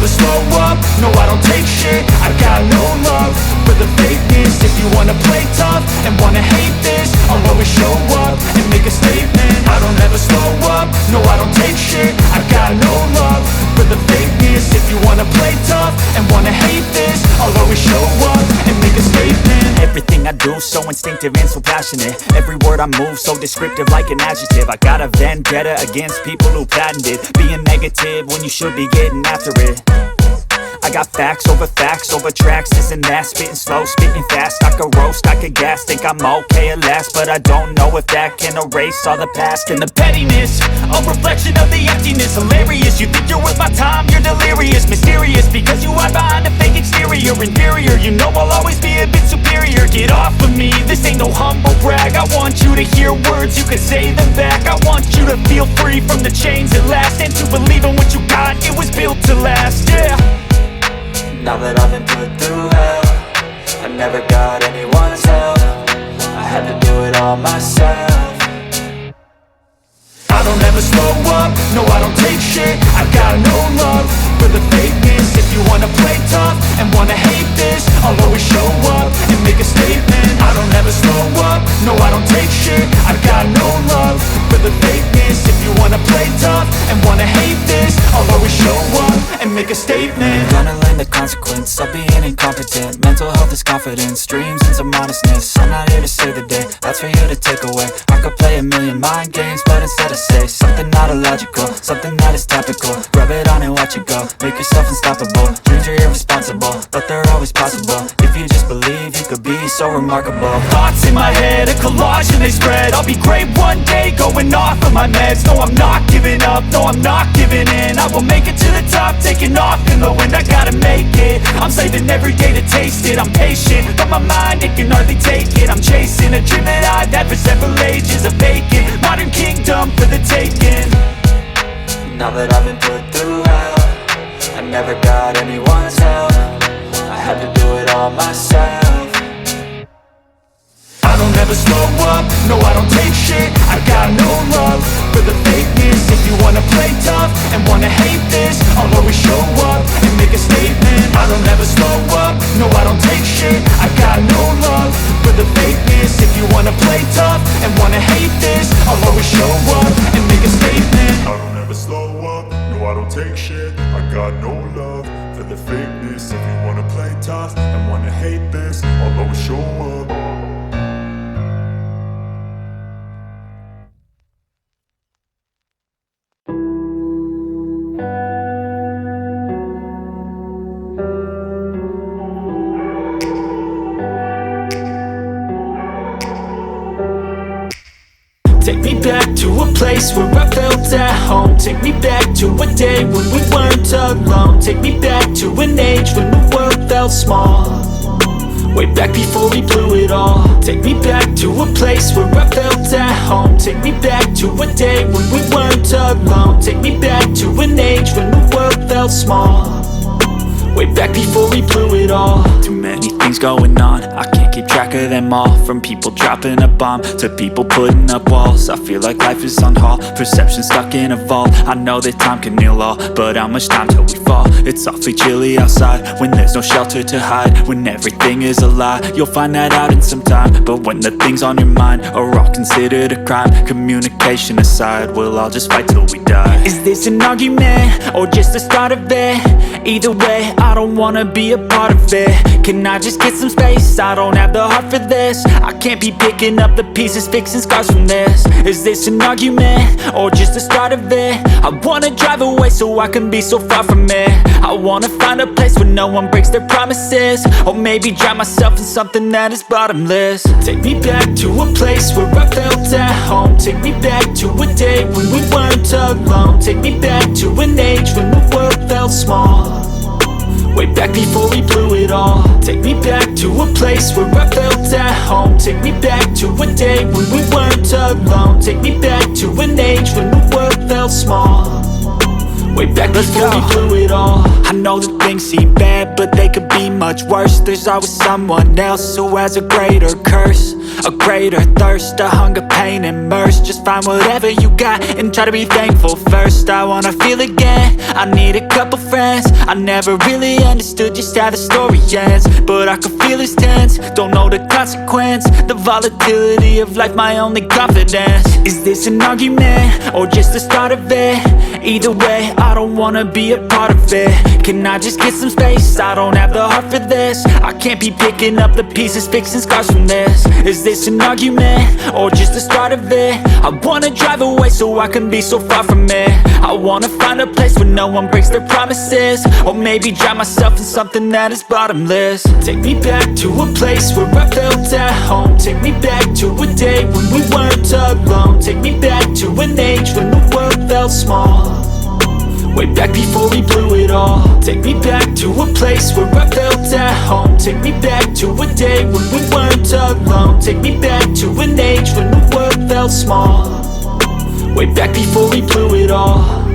never slow up, no I don't take shit. I got no love for the fakeness. If you wanna play tough and wanna hate this, I'll always show up and make a statement. I don't ever slow up, no I don't take shit. I got no love for the fakeness. If you wanna play tough and wanna hate this, I'll always show up and make a statement. Everything I do so instinctive and so passionate. Every word I move so descriptive like an adjective. I got a vendetta against people who patented being negative when you should be getting after it. I got facts over tracks, this and that. Spitting slow, spitting fast, I could roast, I could gas. Think I'm okay at last, but I don't know if that can erase all the past. And the pettiness, a reflection of the emptiness. Hilarious, you think you're worth my time, you're delirious. Mysterious, because you hide behind a fake exterior. Inferior, you know I'll always be a bit superior. Get off of me, this ain't no humble brag. I want you to hear words, you can say them back. I want you to feel free from the chains at last, and to believe in what you got, it was built to last, yeah. Now that I've been put through hell, I never got anyone's help. I had to do it all myself. I don't ever slow up, no I don't take shit. I got no love for the fakeness. If you wanna play tough and wanna hate this, I'll always show up and make a statement. I don't ever slow up, no I don't take shit. I got no love for the fakeness. If you wanna play tough and wanna hate this, I'll always show up and make a statement. Gonna learn the consequence of being incompetent. Mental health is confidence, dreams and some honestness. I'm not here to save the day, that's for you to take away. I could play a million mind games, but instead I say something not illogical, something that is topical. Rub it on and watch it go, make yourself unstoppable. Dreams are irresponsible, but they're always possible. If you just believe, you could be so remarkable. Thoughts in my head, a collage and they spread. I'll be great one day, going off of my meds. No, I'm not giving up, no, I'm not giving in. I will make it to the top, taking off in the wind. I gotta make it, I'm saving every day to taste it. I'm patient, but my mind, it can hardly take it. I'm chasing a dream that I've had for several ages. A vacant, modern kingdom for the taking. Now that I've been put through hell, I never got anyone's help. I had to do it all myself. I don't ever slow up, no I don't take shit. I got no love for the fakeness. If you wanna play tough and wanna hate this, I'll always show up and make a statement. I don't ever slow up, no I don't take shit. I got no love for the fakeness. If you wanna play tough and wanna hate this, I'll always show up and make a statement. I don't ever slow up, no I don't take shit. I got no love for the fakeness. If you wanna play tough and wanna hate this, I'll always show up. Take me back to a place where I felt at home. Take me back to a day when we weren't alone. Take me back to an age when the world felt small. Way back before we blew it all. Take me back to a place where I felt at home. Take me back to a day when we weren't alone. Take me back to an age when the world felt small. Way back before we blew it all. Too many things going on, I can't keep track of them all. From people dropping a bomb to people putting up walls. I feel like life is on hold, perception stuck in a vault. I know that time can heal all, but how much time till we fall? It's awfully chilly outside, when there's no shelter to hide. When everything is a lie, you'll find that out in some time. But when the things on your mind are all considered a crime, communication aside, we'll all just fight till we die. Is this an argument, or just the start of it? Either way, I don't wanna be a part of it. Can I just get some space? I don't have the heart for this. I can't be picking up the pieces, fixing scars from this. Is this an argument, or just the start of it? I wanna drive away so I can be so far from it. I wanna find a place where no one breaks their promises. Or maybe drown myself in something that is bottomless. Take me back to a place where I felt at home. Take me back to a day when we weren't alone. Take me back to an age when the world felt small. Way back before we blew it all. Take me back to a place where I felt at home. Take me back to a day when we weren't alone. Take me back to an age when the world felt small. Way back before we blew it all. I know that things seem bad, but they could be much worse. There's always someone else who has a greater curse, a greater thirst, a hunger, pain, and mercy. Just find whatever you got and try to be thankful first. I wanna feel again, I need a couple friends. I never really understood just how the story ends, but I can feel it's tense, don't know the consequence. The volatility of life, my only confidence. Is this an argument, or just the start of it? Either way, I don't wanna be a part of it. Can I just get some space? I don't have the heart for this. I can't be picking up the pieces, fixing scars from this. Is this an argument, or just the start of it? I wanna drive away so I can be so far from it. I wanna find a place where no one breaks their promises, or maybe drown myself in something that is bottomless. Take me back to a place where I felt at home. Take me back to a day when we weren't alone. Take me back to an age when the world felt small, way back before we blew it all. Take me back to a place where I felt at home. Take me back to a day when we weren't alone. Take me back to an age when the world felt small, way back before we blew it all.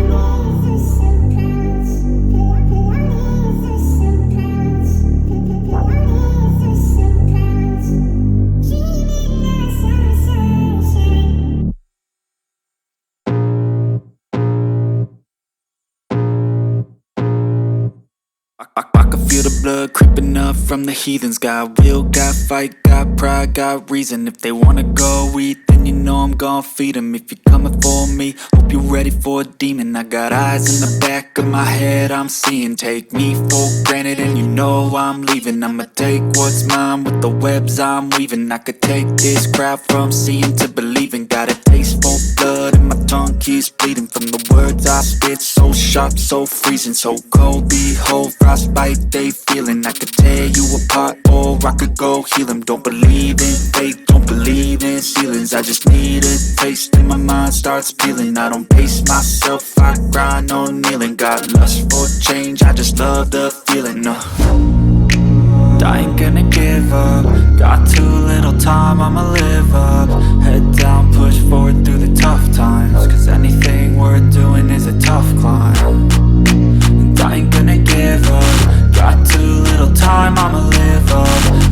I can feel the blood creeping up from the heathens. Got will, got fight, got pride, got reason. If they wanna go eat, then you know I'm gon' feed them. If you're coming for me, hope you're ready for a demon. I got eyes in the back of my head, I'm seeing. Take me for granted and you know I'm leaving. I'ma take what's mine with the webs I'm weaving. I could take this crowd from seeing to believing. Got a taste for blood and my tongue keeps bleeding from the words I spit. So sharp, so freezing, so cold. Behold, frostbite they feeling. I could tear you apart or I could go heal them. Don't believe in fate, don't believe in ceilings. I just need a taste and my mind starts peeling. I don't pace myself, I grind on kneeling. Got lust for change, I just love the feeling. I ain't gonna give up. Got too little time, I'ma live up. Head down, push forward through the tough times, cause anything worth doing is a tough climb. And I ain't gonna give up. Got too little time, I'ma live up.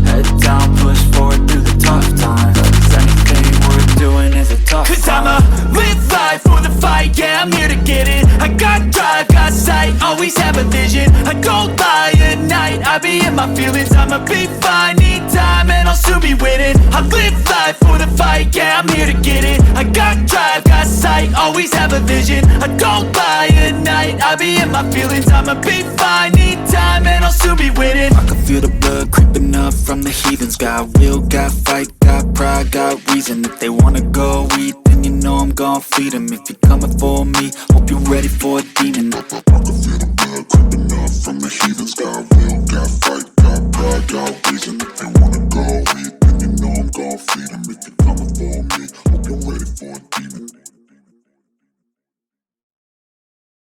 Head down, push forward through the tough times, cause anything worth doing is a tough climb. Cause I'ma live life for the fight, yeah, I'm here to get it. I got drive, got sight, always have a vision. I don't lie at night, I be in my feelings. I'ma be fine, need time and I'll soon be winning. I live life for the fight, yeah, I'm here to get it. I got drive, got sight, always have a vision. I don't lie at night, I be in my feelings. I'ma be fine, need time and I'll soon be winning. I can feel the blood creeping up from the heathens. Got will, got fight, got pride, got reason. If they wanna go eat, then you know I'm gon' feed them. If you're coming for me, hope you're ready for a demon.